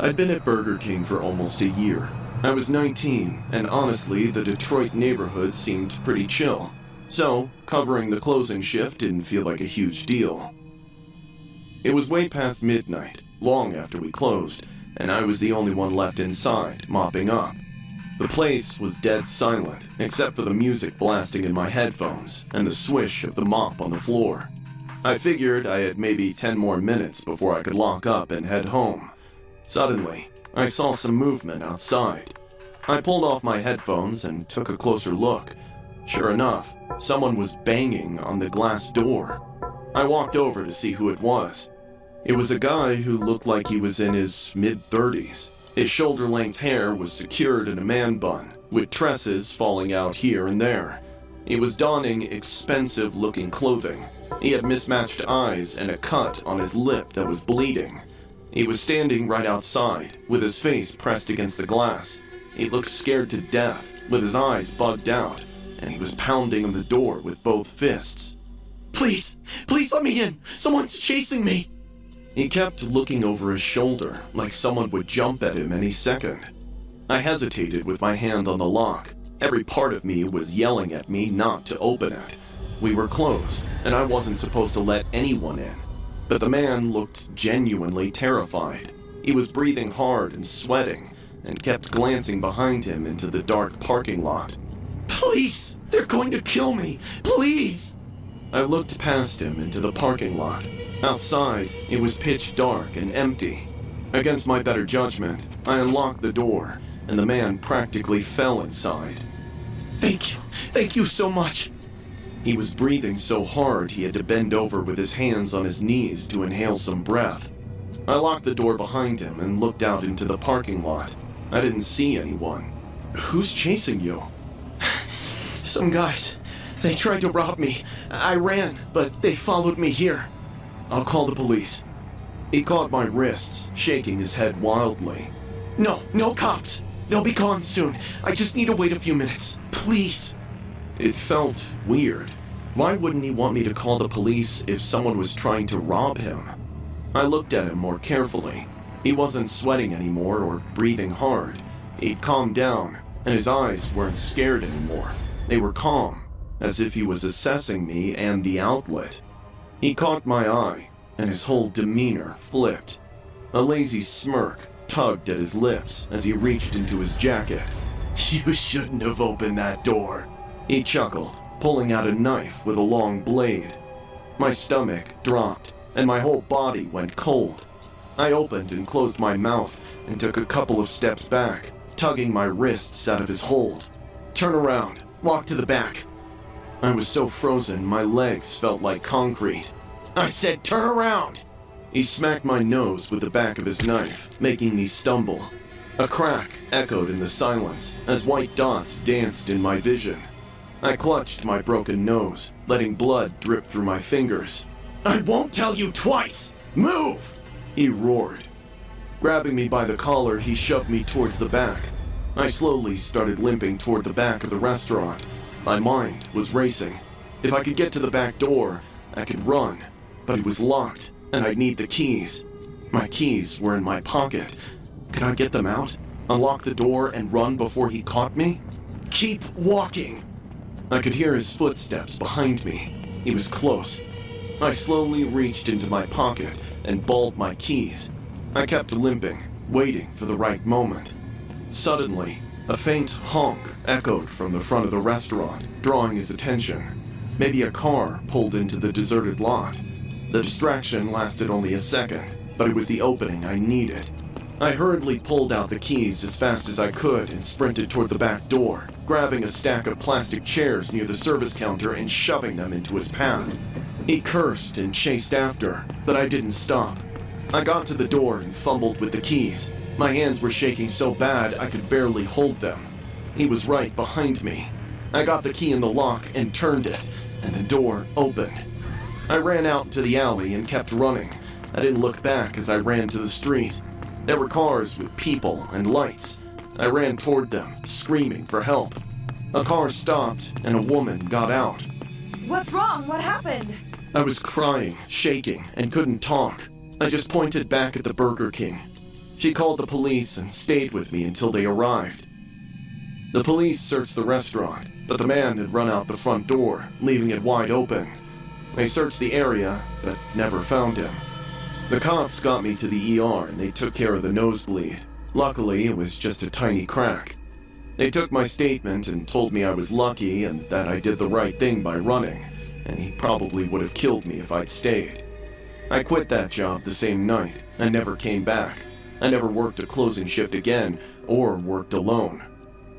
I'd been at Burger King for almost a year. I was 19, and honestly, the Detroit neighborhood seemed pretty chill. So, covering the closing shift didn't feel like a huge deal. It was way past midnight, long after we closed, and I was the only one left inside, mopping up. The place was dead silent, except for the music blasting in my headphones and the swish of the mop on the floor. I figured I had maybe 10 more minutes before I could lock up and head home. Suddenly, I saw some movement outside. I pulled off my headphones and took a closer look. Sure enough, someone was banging on the glass door. I walked over to see who it was. It was a guy who looked like he was in his mid-30s. His shoulder-length hair was secured in a man bun, with tresses falling out here and there. He was donning expensive-looking clothing. He had mismatched eyes and a cut on his lip that was bleeding. He was standing right outside, with his face pressed against the glass. He looked scared to death, with his eyes bugged out, and he was pounding on the door with both fists. Please let me in! Someone's chasing me! He kept looking over his shoulder, like someone would jump at him any second. I hesitated with my hand on the lock. Every part of me was yelling at me not to open it. We were closed, and I wasn't supposed to let anyone in. But the man looked genuinely terrified. He was breathing hard and sweating, and kept glancing behind him into the dark parking lot. Please! They're going to kill me! Please! I looked past him into the parking lot. Outside, it was pitch dark and empty. Against my better judgment, I unlocked the door, and the man practically fell inside. Thank you so much! He was breathing so hard he had to bend over with his hands on his knees to inhale some breath. I locked the door behind him and looked out into the parking lot. I didn't see anyone. Who's chasing you? Some guys. They tried to rob me. I ran, but they followed me here. I'll call the police. He caught my wrists, shaking his head wildly. No cops. They'll be gone soon. I just need to wait a few minutes. Please. It felt weird. Why wouldn't he want me to call the police if someone was trying to rob him? I looked at him more carefully. He wasn't sweating anymore or breathing hard. He'd calmed down, and his eyes weren't scared anymore. They were calm, as if he was assessing me and the outlet. He caught my eye, and his whole demeanor flipped. A lazy smirk tugged at his lips as he reached into his jacket. You shouldn't have opened that door. He chuckled, pulling out a knife with a long blade. My stomach dropped, and my whole body went cold. I opened and closed my mouth and took a couple of steps back, tugging my wrists out of his hold. Turn around. Walk to the back. I was so frozen, my legs felt like concrete. I said turn around! He smacked my nose with the back of his knife, making me stumble. A crack echoed in the silence as white dots danced in my vision. I clutched my broken nose, letting blood drip through my fingers. I won't tell you twice! Move! He roared. Grabbing me by the collar, he shoved me towards the back. I slowly started limping toward the back of the restaurant. My mind was racing. If I could get to the back door, I could run, but it was locked, and I'd need the keys. My keys were in my pocket. Could I get them out, unlock the door, and run before he caught me? Keep walking! I could hear his footsteps behind me. He was close. I slowly reached into my pocket and balled my keys. I kept limping, waiting for the right moment. Suddenly, a faint honk echoed from the front of the restaurant, drawing his attention. Maybe a car pulled into the deserted lot. The distraction lasted only a second, but it was the opening I needed. I hurriedly pulled out the keys as fast as I could and sprinted toward the back door, grabbing a stack of plastic chairs near the service counter and shoving them into his path. He cursed and chased after, but I didn't stop. I got to the door and fumbled with the keys. My hands were shaking so bad I could barely hold them. He was right behind me. I got the key in the lock and turned it, and the door opened. I ran out into the alley and kept running. I didn't look back as I ran to the street. There were cars with people and lights. I ran toward them, screaming for help. A car stopped and a woman got out. What's wrong? What happened? I was crying, shaking, and couldn't talk. I just pointed back at the Burger King. She called the police and stayed with me until they arrived. The police searched the restaurant, but the man had run out the front door, leaving it wide open. They searched the area, but never found him. The cops got me to the ER and they took care of the nosebleed. Luckily, it was just a tiny crack. They took my statement and told me I was lucky and that I did the right thing by running, and he probably would have killed me if I'd stayed. I quit that job the same night and never came back. I never worked a closing shift again or worked alone.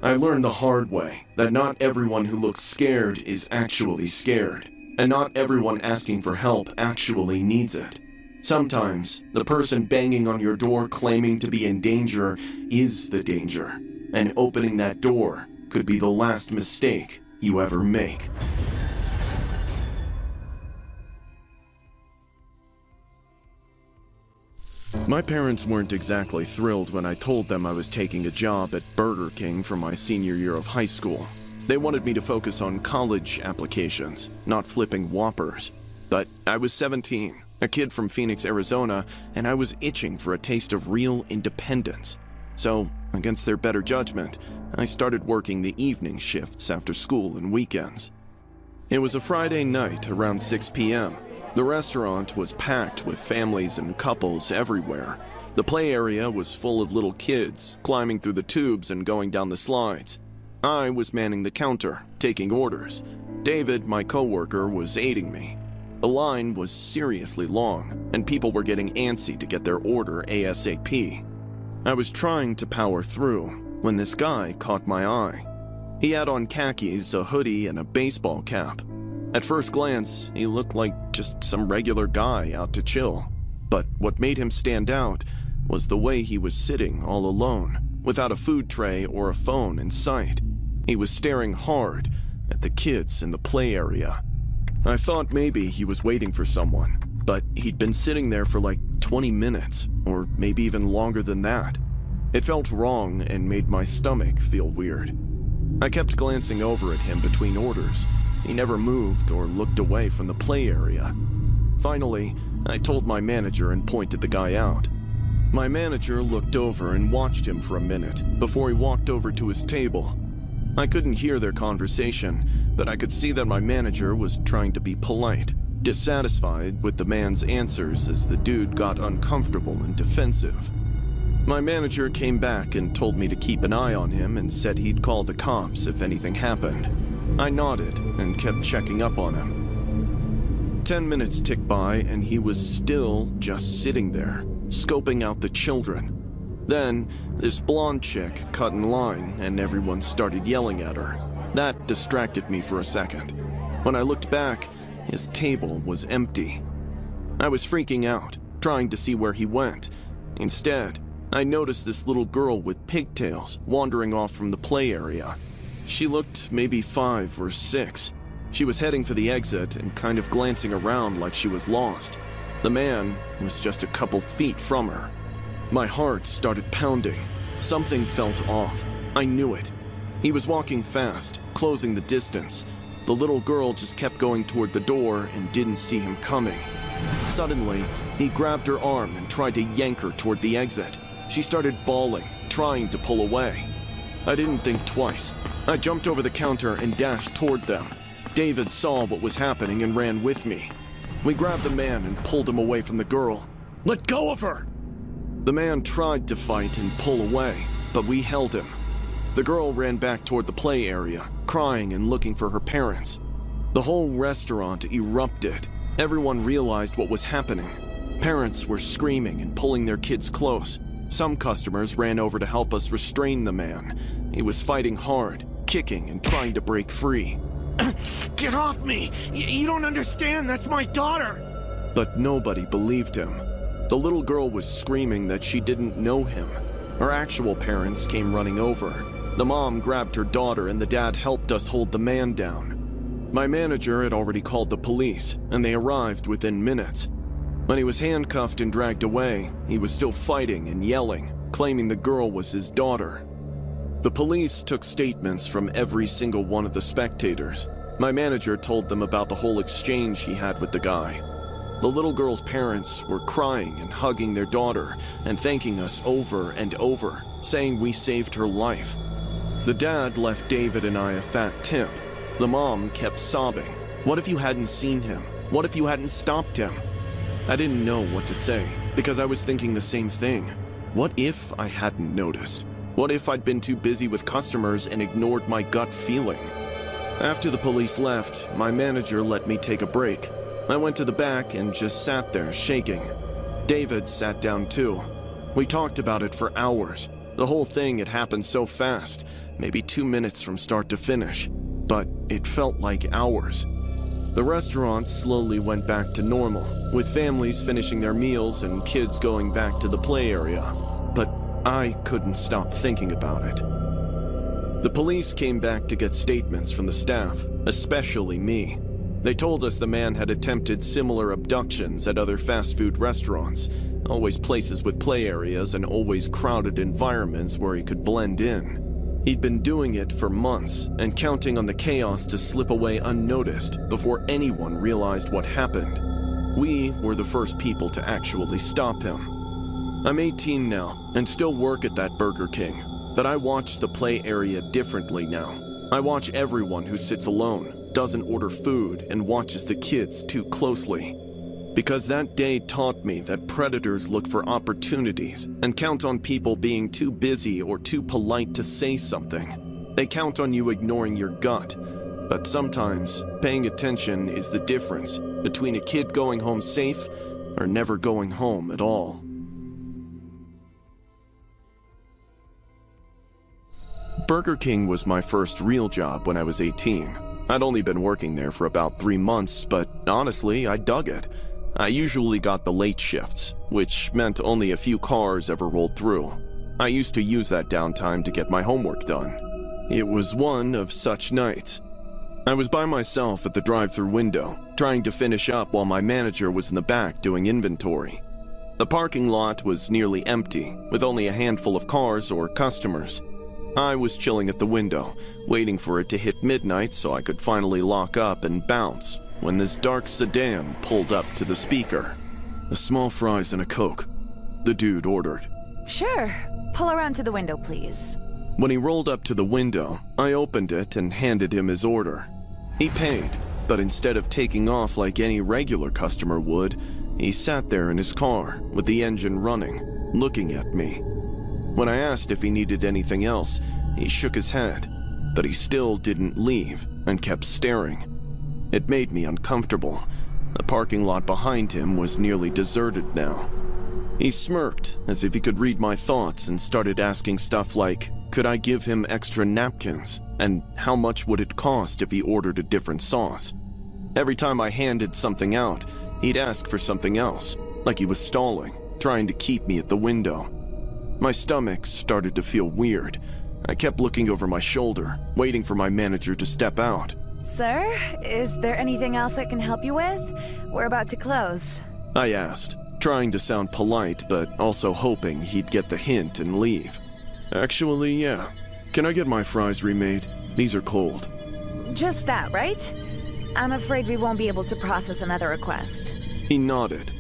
I learned the hard way that not everyone who looks scared is actually scared, and not everyone asking for help actually needs it. Sometimes, the person banging on your door claiming to be in danger is the danger, and opening that door could be the last mistake you ever make. My parents weren't exactly thrilled when I told them I was taking a job at Burger King for my senior year of high school. They wanted me to focus on college applications, not flipping Whoppers. But I was 17, a kid from Phoenix, Arizona, and I was itching for a taste of real independence. So, against their better judgment, I started working the evening shifts after school and weekends. It was a Friday night around 6 p.m. The restaurant was packed with families and couples everywhere. The play area was full of little kids, climbing through the tubes and going down the slides. I was manning the counter, taking orders. David, my coworker, was aiding me. The line was seriously long, and people were getting antsy to get their order ASAP. I was trying to power through when this guy caught my eye. He had on khakis, a hoodie, and a baseball cap. At first glance, he looked like just some regular guy out to chill. But what made him stand out was the way he was sitting all alone, without a food tray or a phone in sight. He was staring hard at the kids in the play area. I thought maybe he was waiting for someone, but he'd been sitting there for like 20 minutes, or maybe even longer than that. It felt wrong and made my stomach feel weird. I kept glancing over at him between orders. He never moved or looked away from the play area. Finally, I told my manager and pointed the guy out. My manager looked over and watched him for a minute before he walked over to his table. I couldn't hear their conversation, but I could see that my manager was trying to be polite, dissatisfied with the man's answers as the dude got uncomfortable and defensive. My manager came back and told me to keep an eye on him and said he'd call the cops if anything happened. I nodded and kept checking up on him. 10 minutes ticked by and he was still just sitting there, scoping out the children. Then, this blonde chick cut in line and everyone started yelling at her. That distracted me for a second. When I looked back, his table was empty. I was freaking out, trying to see where he went. Instead, I noticed this little girl with pigtails wandering off from the play area. She looked maybe 5 or 6. She was heading for the exit and kind of glancing around like she was lost. The man was just a couple feet from her. My heart started pounding. Something felt off. I knew it. He was walking fast, closing the distance. The little girl just kept going toward the door and didn't see him coming. Suddenly, he grabbed her arm and tried to yank her toward the exit. She started bawling, trying to pull away. I didn't think twice. I jumped over the counter and dashed toward them. David saw what was happening and ran with me. We grabbed the man and pulled him away from the girl. "Let go of her!" The man tried to fight and pull away, but we held him. The girl ran back toward the play area, crying and looking for her parents. The whole restaurant erupted. Everyone realized what was happening. Parents were screaming and pulling their kids close. Some customers ran over to help us restrain the man. He was fighting hard, kicking and trying to break free. Get off me! You don't understand, that's my daughter! But nobody believed him. The little girl was screaming that she didn't know him. Her actual parents came running over. The mom grabbed her daughter and the dad helped us hold the man down. My manager had already called the police, and they arrived within minutes. When he was handcuffed and dragged away, he was still fighting and yelling, claiming the girl was his daughter. The police took statements from every single one of the spectators. My manager told them about the whole exchange he had with the guy. The little girl's parents were crying and hugging their daughter and thanking us over and over, saying we saved her life. The dad left David and I a fat tip. The mom kept sobbing. What if you hadn't seen him? What if you hadn't stopped him? I didn't know what to say because I was thinking the same thing. What if I hadn't noticed? What if I'd been too busy with customers and ignored my gut feeling? After the police left, my manager let me take a break. I went to the back and just sat there shaking. David sat down too. We talked about it for hours. The whole thing had happened so fast, maybe 2 minutes from start to finish, but it felt like hours. The restaurant slowly went back to normal, with families finishing their meals and kids going back to the play area. But I couldn't stop thinking about it. The police came back to get statements from the staff, especially me. They told us the man had attempted similar abductions at other fast food restaurants, always places with play areas and always crowded environments where he could blend in. He'd been doing it for months and counting on the chaos to slip away unnoticed before anyone realized what happened. We were the first people to actually stop him. I'm 18 now and still work at that Burger King, but I watch the play area differently now. I watch everyone who sits alone, doesn't order food, and watches the kids too closely. Because that day taught me that predators look for opportunities and count on people being too busy or too polite to say something. They count on you ignoring your gut. But sometimes, paying attention is the difference between a kid going home safe or never going home at all. Burger King was my first real job when I was 18. I'd only been working there for about 3 months, but honestly, I dug it. I usually got the late shifts, which meant only a few cars ever rolled through. I used to use that downtime to get my homework done. It was one of such nights. I was by myself at the drive-thru window, trying to finish up while my manager was in the back doing inventory. The parking lot was nearly empty, with only a handful of cars or customers. I was chilling at the window, waiting for it to hit midnight so I could finally lock up and bounce, when this dark sedan pulled up to the speaker. "A small fries and a Coke," the dude ordered. Sure. Pull around to the window, please. When he rolled up to the window, I opened it and handed him his order. He paid, but instead of taking off like any regular customer would, he sat there in his car with the engine running, looking at me. When I asked if he needed anything else, he shook his head, but he still didn't leave and kept staring. It made me uncomfortable. The parking lot behind him was nearly deserted now. He smirked as if he could read my thoughts and started asking stuff like, could I give him extra napkins, and how much would it cost if he ordered a different sauce? Every time I handed something out, he'd ask for something else, like he was stalling, trying to keep me at the window. My stomach started to feel weird. I kept looking over my shoulder, waiting for my manager to step out. Sir, is there anything else I can help you with? We're about to close. I asked, trying to sound polite, but also hoping he'd get the hint and leave. Actually, yeah. Can I get my fries remade? These are cold. Just that, right? I'm afraid we won't be able to process another request. He nodded.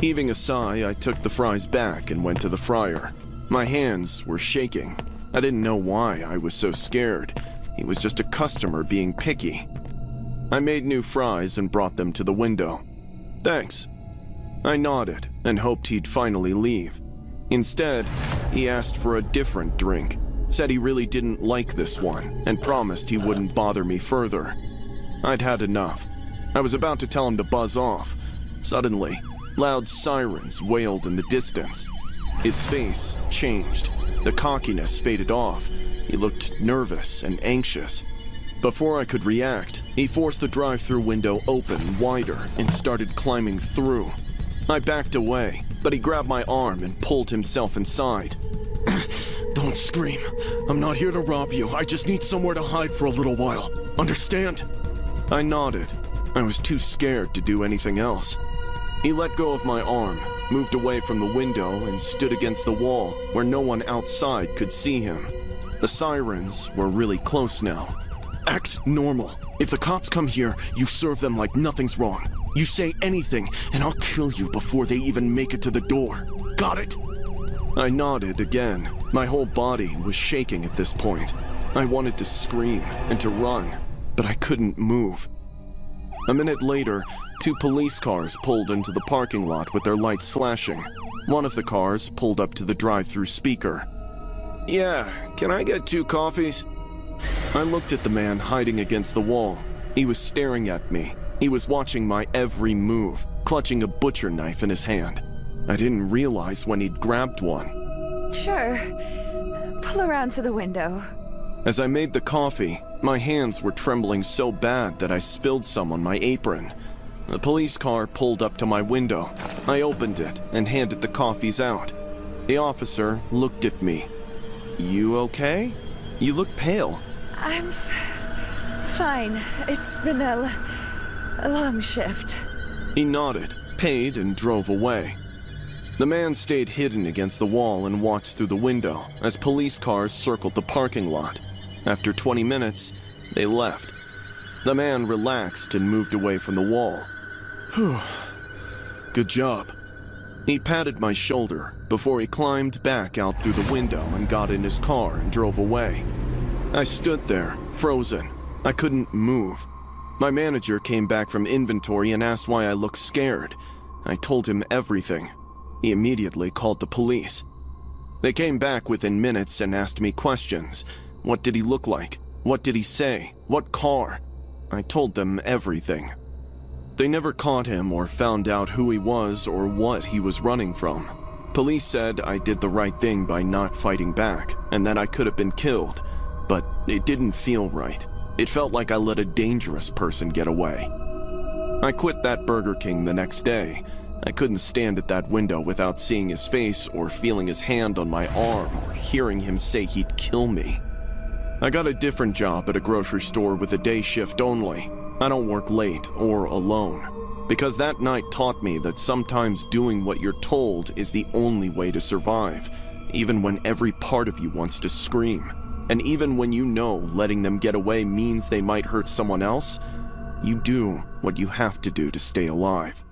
Heaving a sigh, I took the fries back and went to the fryer. My hands were shaking. I didn't know why I was so scared. He was just a customer being picky. I made new fries and brought them to the window. Thanks. I nodded and hoped he'd finally leave. Instead, he asked for a different drink, said he really didn't like this one, and promised he wouldn't bother me further. I'd had enough. I was about to tell him to buzz off. Suddenly, loud sirens wailed in the distance. His face changed. The cockiness faded off. He looked nervous and anxious. Before I could react, he forced the drive-thru window open wider and started climbing through. I backed away, but he grabbed my arm and pulled himself inside. Don't scream. I'm not here to rob you. I just need somewhere to hide for a little while. Understand? I nodded. I was too scared to do anything else. He let go of my arm, moved away from the window, and stood against the wall where no one outside could see him. The sirens were really close now. Act normal. If the cops come here, you serve them like nothing's wrong. You say anything, and I'll kill you before they even make it to the door. Got it? I nodded again. My whole body was shaking at this point. I wanted to scream and to run, but I couldn't move. A minute later, 2 police cars pulled into the parking lot with their lights flashing. One of the cars pulled up to the drive-through speaker. "Yeah, can I get 2 coffees?" I looked at the man hiding against the wall. He was staring at me. He was watching my every move, clutching a butcher knife in his hand. I didn't realize when he'd grabbed one. Sure. Pull around to the window. As I made the coffee, my hands were trembling so bad that I spilled some on my apron. The police car pulled up to my window. I opened it and handed the coffees out. The officer looked at me. "You okay? You look pale." I'm fine. It's been a long shift. He nodded, paid, and drove away. The man stayed hidden against the wall and watched through the window as police cars circled the parking lot. After 20 minutes, they left. The man relaxed and moved away from the wall. "Whew. Good job." He patted my shoulder before he climbed back out through the window and got in his car and drove away. I stood there, frozen. I couldn't move. My manager came back from inventory and asked why I looked scared. I told him everything. He immediately called the police. They came back within minutes and asked me questions. What did he look like? What did he say? What car? I told them everything. They never caught him or found out who he was or what he was running from. Police said I did the right thing by not fighting back and that I could have been killed, but it didn't feel right. It felt like I let a dangerous person get away. I quit that Burger King the next day. I couldn't stand at that window without seeing his face or feeling his hand on my arm or hearing him say he'd kill me. I got a different job at a grocery store with a day shift only. I don't work late or alone, because that night taught me that sometimes doing what you're told is the only way to survive, even when every part of you wants to scream. And even when you know letting them get away means they might hurt someone else, you do what you have to do to stay alive.